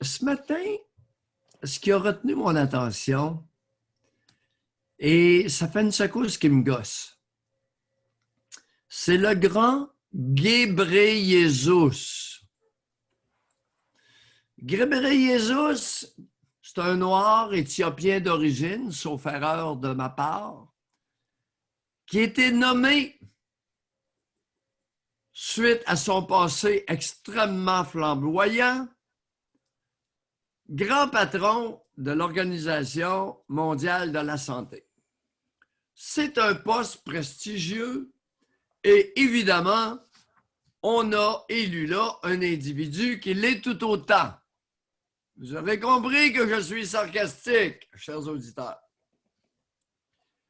Ce matin, ce qui a retenu mon attention, et ça fait une secousse qui me gosse, c'est le grand Ghébréyésus. Ghébréyésus, c'est un noir éthiopien d'origine, sauf erreur de ma part, qui a été nommé suite à son passé extrêmement flamboyant, grand patron de l'Organisation mondiale de la santé. C'est un poste prestigieux et évidemment, on a élu là un individu qui l'est tout autant. Vous avez compris que je suis sarcastique, chers auditeurs.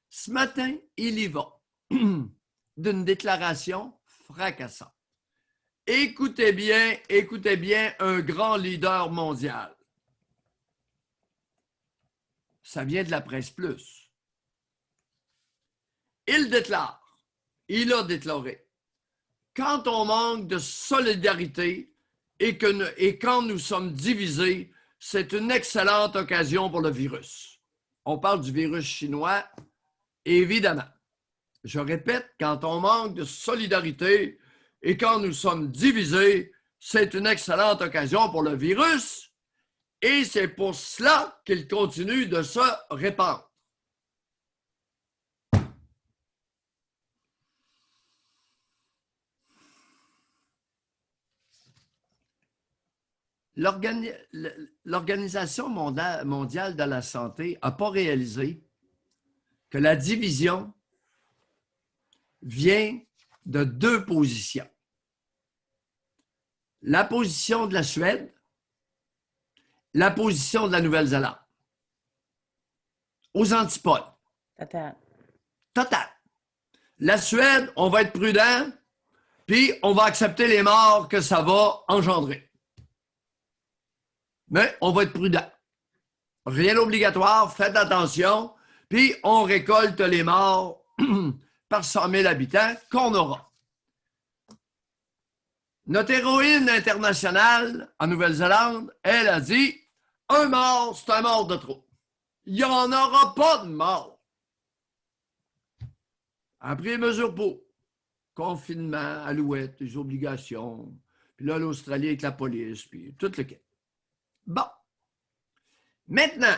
Ce matin, il y va d'une déclaration fracassante. Écoutez bien un grand leader mondial. Ça vient de la Presse Plus. Il a déclaré, quand on manque de solidarité et quand nous sommes divisés, c'est une excellente occasion pour le virus. On parle du virus chinois, évidemment. Je répète, quand on manque de solidarité et quand nous sommes divisés, c'est une excellente occasion pour le virus et c'est pour cela qu'il continue de se répandre. L'Organisation mondiale de la santé n'a pas réalisé que la division vient de deux positions. La position de la Suède, la position de la Nouvelle-Zélande. Aux antipodes. Total. La Suède, on va être prudent, puis on va accepter les morts que ça va engendrer. Mais on va être prudent. Rien d'obligatoire, faites attention, puis on récolte les morts par 100 000 habitants qu'on aura. Notre héroïne internationale en Nouvelle-Zélande, elle a dit « Un mort, c'est un mort de trop. Il n'y en aura pas de mort. » Après mesure pour confinement, alouette, les obligations, puis là, l'Australie avec la police, puis tout le quai. Bon. Maintenant,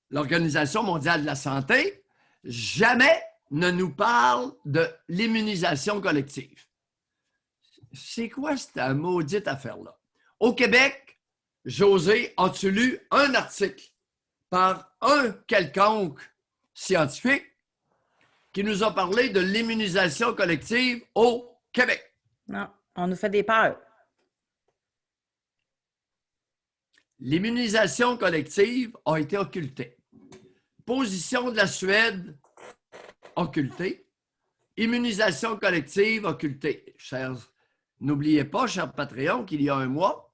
l'Organisation mondiale de la santé, jamais ne nous parle de l'immunisation collective. C'est quoi cette maudite affaire-là? Au Québec, José, as-tu lu un article par un quelconque scientifique qui nous a parlé de l'immunisation collective au Québec? Non, on nous fait des peurs. L'immunisation collective a été occultée. Position de la Suède, occultée. Immunisation collective, occultée. N'oubliez pas, chers Patreons, qu'il y a un mois,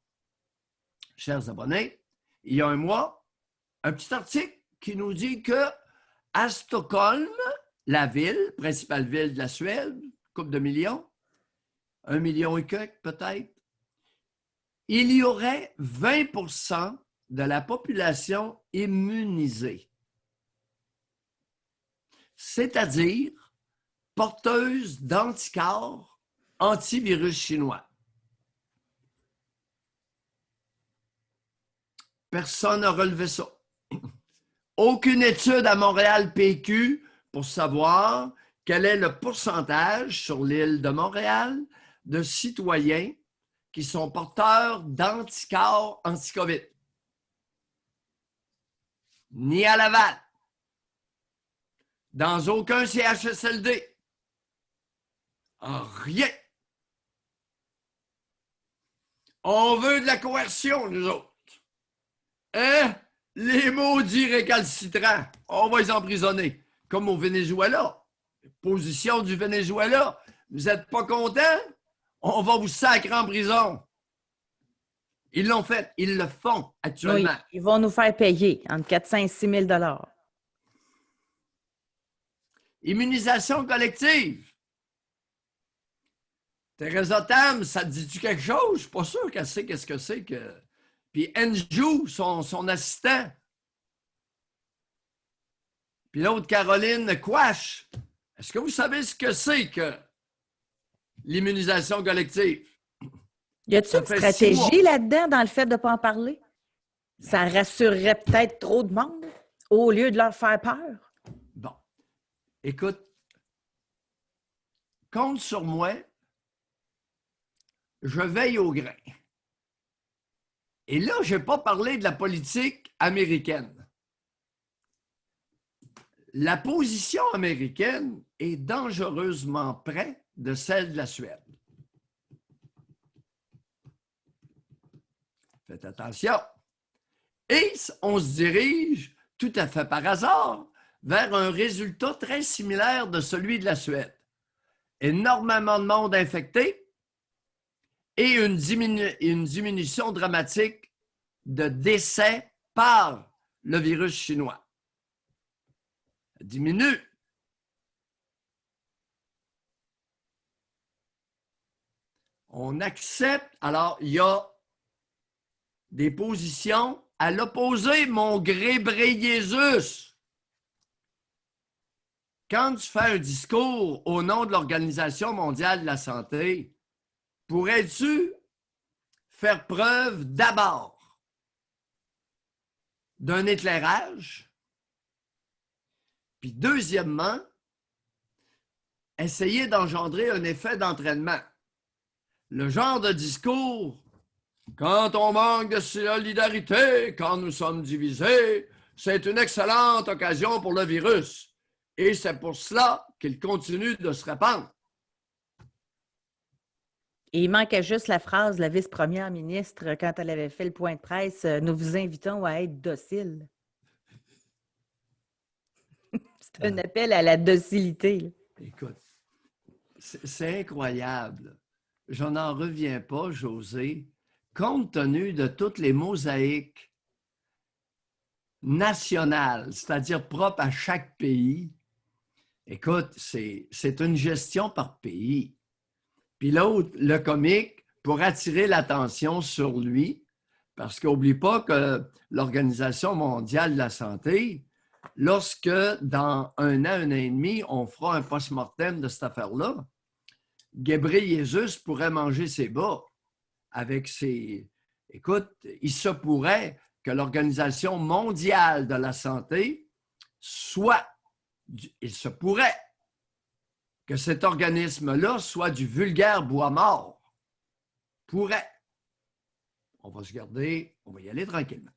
chers abonnés, il y a un mois, un petit article qui nous dit que à Stockholm, la ville, principale ville de la Suède, couple de millions, 1 million et quelques peut-être, il y aurait 20% de la population immunisée, c'est-à-dire porteuse d'anticorps antivirus chinois. Personne n'a relevé ça. Aucune étude à Montréal PQ pour savoir quel est le pourcentage sur l'île de Montréal de citoyens qui sont porteurs d'anticorps anti-COVID. Ni à Laval, dans aucun CHSLD, rien. On veut de la coercion, nous autres. Hein? Les maudits récalcitrants, on va les emprisonner, comme au Venezuela. Position du Venezuela. Vous n'êtes pas content? On va vous sacrer en prison. Ils l'ont fait. Ils le font actuellement. Oui, ils vont nous faire payer entre 400 et 6 000 $. Immunisation collective. Theresa Tam, ça te dit-tu quelque chose? Je ne suis pas sûr qu'elle sait qu'est-ce que c'est que... puis Andrew, son assistant. Puis l'autre, Caroline Quash. Est-ce que vous savez ce que c'est que l'immunisation collective? Y a-t-il une stratégie là-dedans dans le fait de ne pas en parler? Ça rassurerait peut-être trop de monde au lieu de leur faire peur. Bon. Écoute, compte sur moi, je veille au grain. Et là, je n'ai pas parlé de la politique américaine. La position américaine est dangereusement près de celle de la Suède. Faites attention. Et on se dirige, tout à fait par hasard, vers un résultat très similaire de celui de la Suède. Énormément de monde infecté et une diminution dramatique de décès par le virus chinois. Ça diminue. On accepte. Alors, il y a des positions à l'opposé, mon Ghebreyesus. Quand tu fais un discours au nom de l'Organisation mondiale de la santé, pourrais-tu faire preuve d'abord d'un éclairage, puis deuxièmement, essayer d'engendrer un effet d'entraînement. Le genre de discours, quand on manque de solidarité, quand nous sommes divisés, c'est une excellente occasion pour le virus. Et c'est pour cela qu'il continue de se répandre. Et il manquait juste la phrase de la vice-première ministre quand elle avait fait le point de presse, « Nous vous invitons à être dociles. » C'est un appel à la docilité. Là. Écoute, c'est incroyable. Je n'en reviens pas, José, compte tenu de toutes les mosaïques nationales, c'est-à-dire propres à chaque pays. Écoute, c'est une gestion par pays. Puis l'autre, le comique, pour attirer l'attention sur lui, parce qu'oublie pas que l'Organisation mondiale de la santé, lorsque dans un an et demi, on fera un post-mortem de cette affaire-là, Ghebreyesus pourrait manger ses bas avec ses... Écoute, il se pourrait que l'Organisation mondiale de la santé soit... Il se pourrait que cet organisme-là soit du vulgaire bois mort. Pourrait. On va se garder, on va y aller tranquillement.